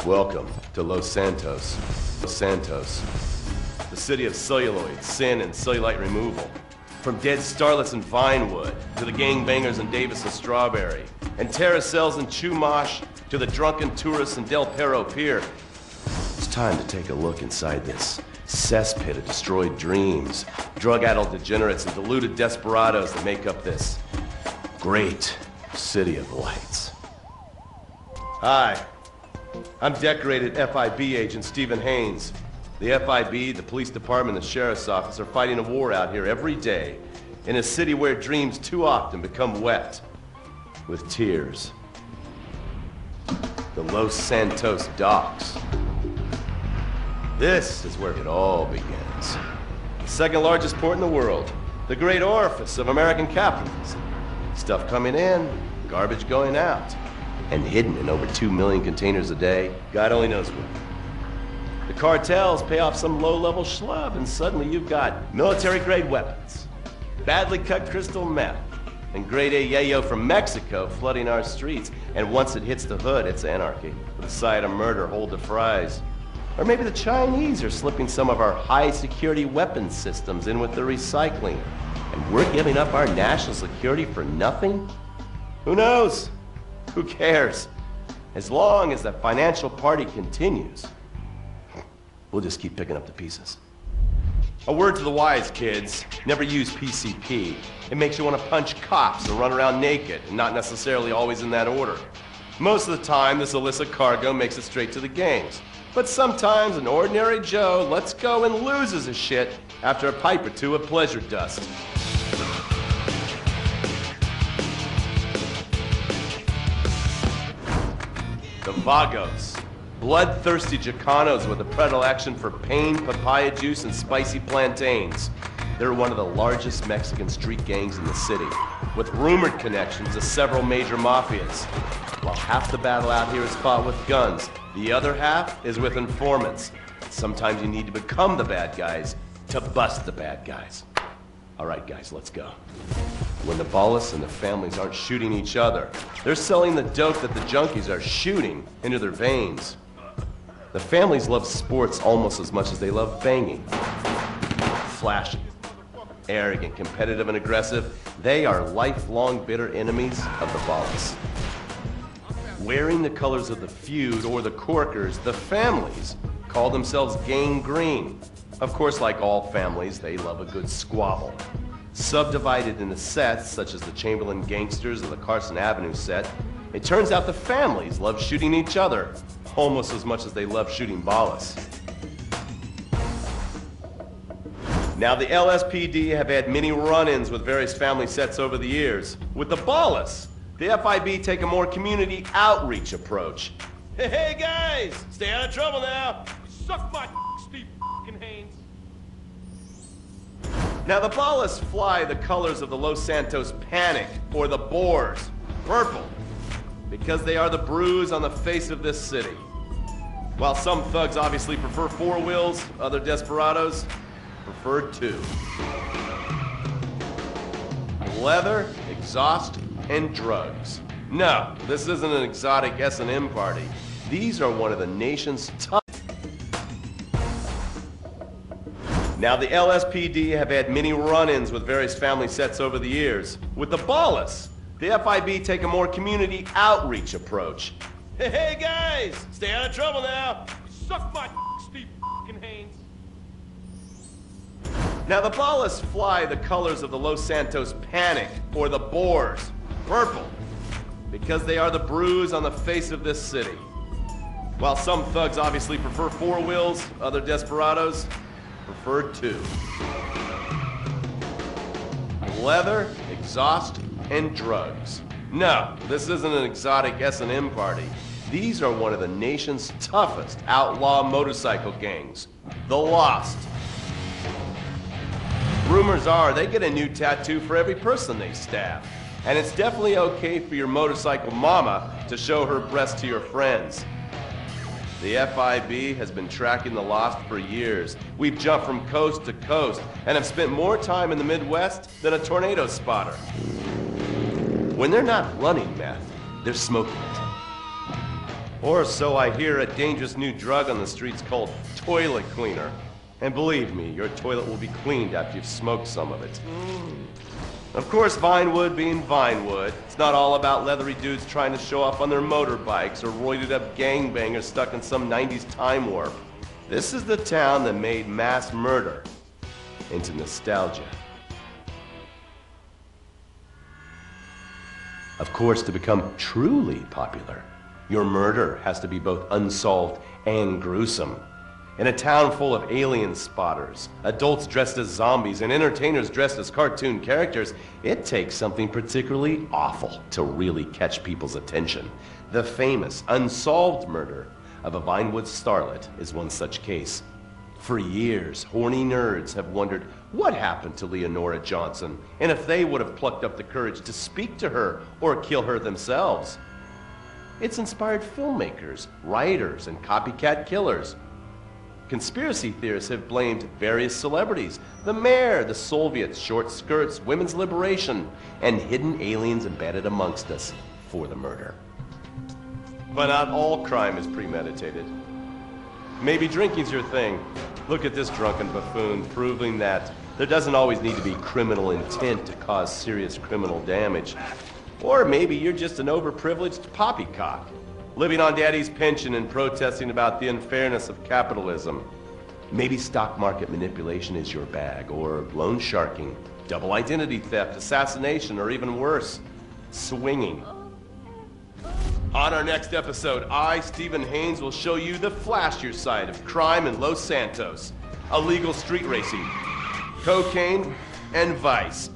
Welcome to Los Santos. Los Santos, the city of celluloid, sin, and cellulite removal. From dead starlets in Vinewood, to the gangbangers in Davis and Strawberry, and terracels in Chumash, to the drunken tourists in Del Perro Pier. It's time to take a look inside this cesspit of destroyed dreams, drug-addled degenerates, and deluded desperados that make up this great city of lights. Hi, I'm decorated FIB agent Stephen Haynes. The FIB, the police department, the sheriff's office are fighting a war out here every day in a city where dreams too often become wet with tears. The Los Santos docks. This is where it all begins. The second largest port in the world, the great orifice of American capitalism. Stuff coming in, garbage going out, and hidden in over 2 million containers a day, God only knows where. The cartels pay off some low-level schlub, and suddenly you've got military-grade weapons, badly cut crystal meth, and grade A yayo from Mexico flooding our streets. And once it hits the hood, it's anarchy, with a side of murder hold the fries. Or maybe the Chinese are slipping some of our high-security weapons systems in with the recycling, and we're giving up our national security for nothing? Who knows? Who cares? As long as the financial party continues, we'll just keep picking up the pieces. A word to the wise, kids. Never use PCP. It makes you want to punch cops and run around naked, and not necessarily always in that order. Most of the time, this illicit cargo makes it straight to the gangs. But sometimes an ordinary Joe lets go and loses his shit after a pipe or two of pleasure dust. The Vagos. Bloodthirsty Chicanos with a predilection for pain, papaya juice, and spicy plantains. They're one of the largest Mexican street gangs in the city, with rumored connections to several major mafias. While half the battle out here is fought with guns, the other half is with informants. Sometimes you need to become the bad guys to bust the bad guys. All right, guys, let's go. When the ballas and the families aren't shooting each other, they're selling the dope that the junkies are shooting into their veins. The families love sports almost as much as they love banging. Flashy, arrogant, competitive, and aggressive, they are lifelong bitter enemies of the ballas. Wearing the colors of the feud or the corkers, the families call themselves Gang Green. Of course, like all families, they love a good squabble. Subdivided into sets, such as the Chamberlain Gangsters or the Carson Avenue set, it turns out the families love shooting each other almost as much as they love shooting ballas. Now, the LSPD have had many run-ins with various family sets over the years. With the ballas, the FIB take a more community outreach approach. Hey guys, stay out of trouble now. Suck my Steve Haynes. Now, the ballas fly the colors of the Los Santos Panic, or the Boers, purple, because they are the bruise on the face of this city. While some thugs obviously prefer 4 wheels, other desperados prefer 2. Leather, exhaust, and drugs. No, this isn't an exotic S&M party. These are one of the nation's toughest. Now, the LSPD have had many run-ins with various family sets over the years. With the ballas, the FIB take a more community outreach approach. Hey guys, stay out of trouble now. Suck my Steve Haynes. Now, the ballas fly the colors of the Los Santos Panic, or the Boers, purple, because they are the bruise on the face of this city. While some thugs obviously prefer 4 wheels, other desperados prefer 2. Leather, exhaust, and drugs. No, this isn't an exotic S&M party. These are one of the nation's toughest outlaw motorcycle gangs, the Lost. Rumors are they get a new tattoo for every person they stab. And it's definitely okay for your motorcycle mama to show her breast to your friends. The FIB has been tracking the Lost for years. We've jumped from coast to coast and have spent more time in the Midwest than a tornado spotter. When they're not running meth, they're smoking it. Or so I hear, a dangerous new drug on the streets called toilet cleaner. And believe me, your toilet will be cleaned after you've smoked some of it. Of course, Vinewood being Vinewood, it's not all about leathery dudes trying to show off on their motorbikes or roided up gangbangers stuck in some 90s time warp. This is the town that made mass murder into nostalgia. Of course, to become truly popular, your murder has to be both unsolved and gruesome. In a town full of alien spotters, adults dressed as zombies, and entertainers dressed as cartoon characters, it takes something particularly awful to really catch people's attention. The famous, unsolved murder of a Vinewood starlet is one such case. For years, horny nerds have wondered what happened to Leonora Johnson, and if they would have plucked up the courage to speak to her or kill her themselves. It's inspired filmmakers, writers, and copycat killers. Conspiracy theorists have blamed various celebrities, the mayor, the Soviets, short skirts, women's liberation, and hidden aliens embedded amongst us for the murder. But not all crime is premeditated. Maybe drinking's your thing. Look at this drunken buffoon, proving that there doesn't always need to be criminal intent to cause serious criminal damage. Or maybe you're just an overprivileged poppycock, living on daddy's pension and protesting about the unfairness of capitalism. Maybe stock market manipulation is your bag, or loan sharking, double identity theft, assassination, or even worse, swinging. On our next episode, I, Stephen Haynes, will show you the flashier side of crime in Los Santos, illegal street racing, cocaine, and vice.